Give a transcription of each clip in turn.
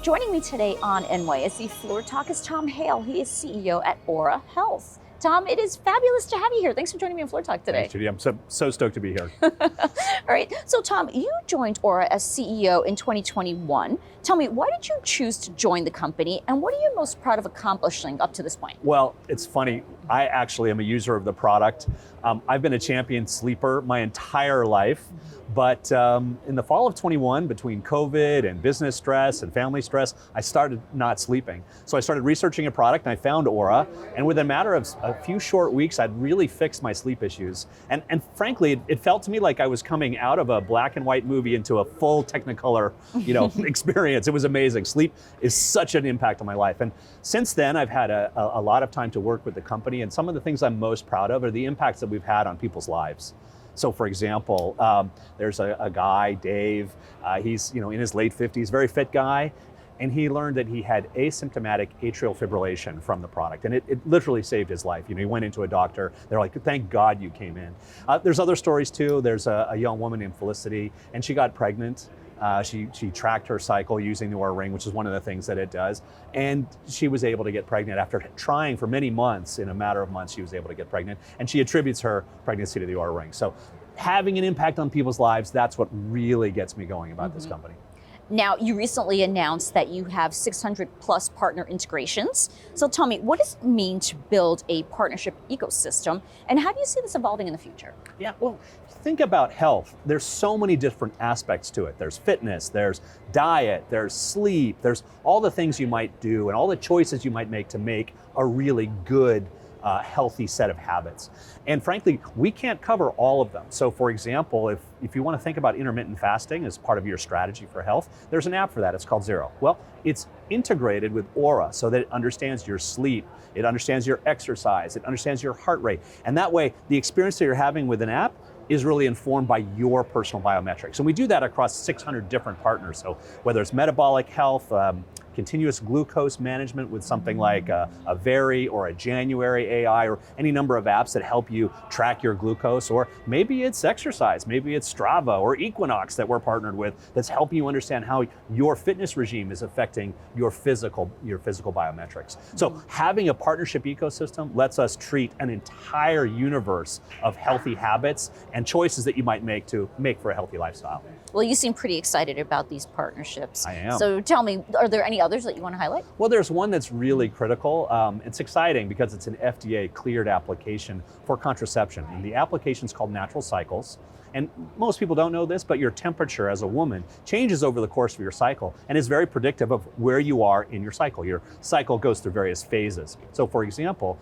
Joining me today on NYSE Floor Talk is Tom Hale. He is CEO at ŌURA Health. Tom, it is fabulous to have you here. Thanks for joining me on Floor Talk today. Thanks, Judy. I'm so stoked to be here. All right. So, Tom, you joined ŌURA as CEO in 2021. Tell me, why did you choose to join the company, and what are you most proud of accomplishing up to this point? Well, it's funny. I actually am a user of the product. I've been a champion sleeper my entire life. But in the fall of 21, between COVID and business stress and family stress, I started not sleeping. So I started researching a product and I found ŌURA. And within a matter of a few short weeks, I'd really fixed my sleep issues. And frankly, it felt to me like I was coming out of a black and white movie into a full Technicolor, experience. It was amazing. Sleep is such an impact on my life. And since then, I've had a lot of time to work with the company. And some of the things I'm most proud of are the impacts that we've had on people's lives. So for example, there's a guy, Dave, he's in his late 50s, very fit guy, and he learned that he had asymptomatic atrial fibrillation from the product, and it literally saved his life. He went into a doctor, they're like, thank God you came in. There's other stories too. There's a young woman named Felicity, and she got pregnant. She tracked her cycle using the ŌURA ring, which is one of the things that it does. And she was able to get pregnant after trying for many months. In a matter of months, she was able to get pregnant. And she attributes her pregnancy to the ŌURA ring. So having an impact on people's lives, that's what really gets me going about this company. Now, you recently announced that you have 600 plus partner integrations. So tell me, what does it mean to build a partnership ecosystem, and how do you see this evolving in the future? Yeah, well, think about health. There's so many different aspects to it. There's fitness, there's diet, there's sleep, there's all the things you might do and all the choices you might make to make a really good healthy set of habits. And frankly, we can't cover all of them. So for example, if you want to think about intermittent fasting as part of your strategy for health, there's an app for that. It's called Zero. Well, it's integrated with ŌURA so that it understands your sleep, it understands your exercise, it understands your heart rate. And that way, the experience that you're having with an app is really informed by your personal biometrics. And we do that across 600 different partners. So whether it's metabolic health, continuous glucose management with something like a Very or a January AI, or any number of apps that help you track your glucose, or maybe it's exercise, maybe it's Strava or Equinox that we're partnered with that's helping you understand how your fitness regime is affecting your physical biometrics. So having a partnership ecosystem lets us treat an entire universe of healthy habits and choices that you might make to make for a healthy lifestyle. Well, you seem pretty excited about these partnerships. I am. So tell me, are there any others that you want to highlight? Well, there's one that's really critical. It's exciting because it's an FDA cleared application for contraception. And the application is called Natural Cycles. And most people don't know this, but your temperature as a woman changes over the course of your cycle and is very predictive of where you are in your cycle. Your cycle goes through various phases. So for example,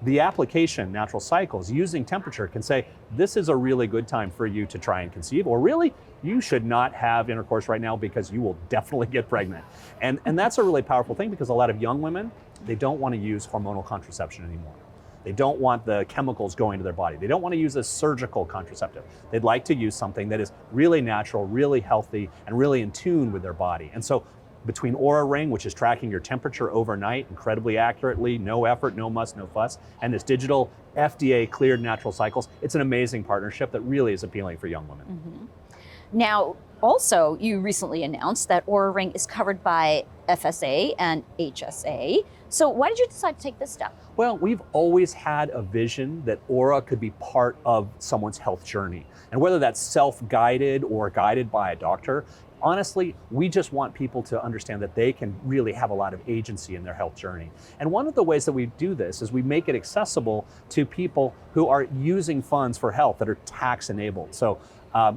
the application, Natural Cycles, using temperature can say, this is a really good time for you to try and conceive, or really, you should not have intercourse right now because you will definitely get pregnant. And that's a really powerful thing because a lot of young women, they don't want to use hormonal contraception anymore. They don't want the chemicals going to their body. They don't want to use a surgical contraceptive. They'd like to use something that is really natural, really healthy, and really in tune with their body. And so between ŌURA Ring, which is tracking your temperature overnight incredibly accurately, no effort, no muss, no fuss, and this digital FDA cleared Natural Cycles, it's an amazing partnership that really is appealing for young women. Now, also, you recently announced that ŌURA Ring is covered by FSA and HSA. So why did you decide to take this step? Well, we've always had a vision that ŌURA could be part of someone's health journey. And whether that's self-guided or guided by a doctor, honestly, we just want people to understand that they can really have a lot of agency in their health journey. And one of the ways that we do this is we make it accessible to people who are using funds for health that are tax enabled. So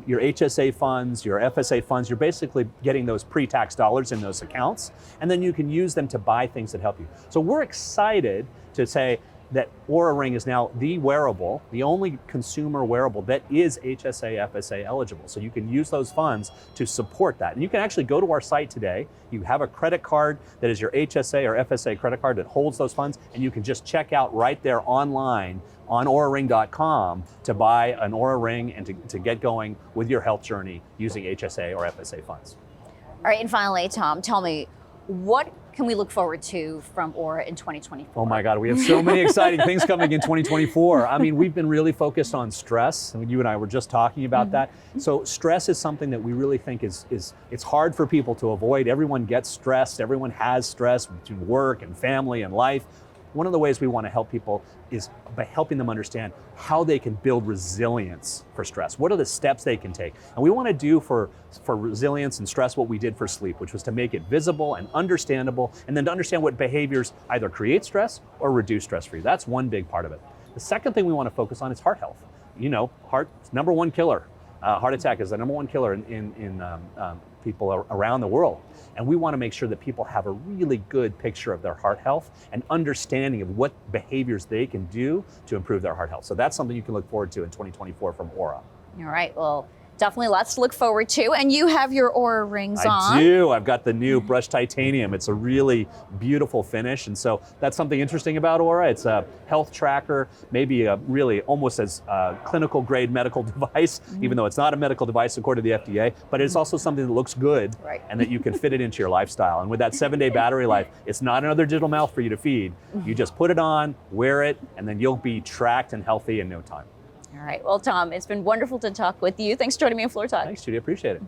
your HSA funds, your FSA funds, you're basically getting those pre-tax dollars in those accounts, and then you can use them to buy things that help you. So we're excited to say that ŌURA Ring is now the wearable, the only consumer wearable that is HSA, FSA eligible. So you can use those funds to support that. And you can actually go to our site today. You have a credit card that is your HSA or FSA credit card that holds those funds, and you can just check out right there online on uraring.com to buy an ŌURA Ring and to get going with your health journey using HSA or FSA funds. All right, and finally, Tom, tell me, what can we look forward to from ŌURA in 2024? Oh my God, we have so many exciting things coming in 2024. I mean, we've been really focused on stress. You and I were just talking about that. So stress is something that we really think is it's hard for people to avoid. Everyone gets stressed. Everyone has stress between work and family and life. One of the ways we want to help people is by helping them understand how they can build resilience for stress. What are the steps they can take? And we want to do for resilience and stress what we did for sleep, which was to make it visible and understandable, and then to understand what behaviors either create stress or reduce stress for you. That's one big part of it. The second thing we want to focus on is heart health. You know, heart's number one killer. Heart attack is the number one killer in people around the world. And we want to make sure that people have a really good picture of their heart health and understanding of what behaviors they can do to improve their heart health. So that's something you can look forward to in 2024 from ŌURA. All right, well, definitely lots to look forward to. And you have your ŌURA rings on. I do. I've got the new brushed titanium. It's a really beautiful finish. And so that's something interesting about ŌURA. It's a health tracker, maybe a really almost as a clinical grade medical device, even though it's not a medical device according to the FDA, but it's also something that looks good and that you can fit it into your lifestyle. And with that 7-day battery life, it's not another digital mouth for you to feed. You just put it on, wear it, and then you'll be tracked and healthy in no time. All right, well, Tom, it's been wonderful to talk with you. Thanks for joining me on Floor Talk. Thanks, Judy. Appreciate it.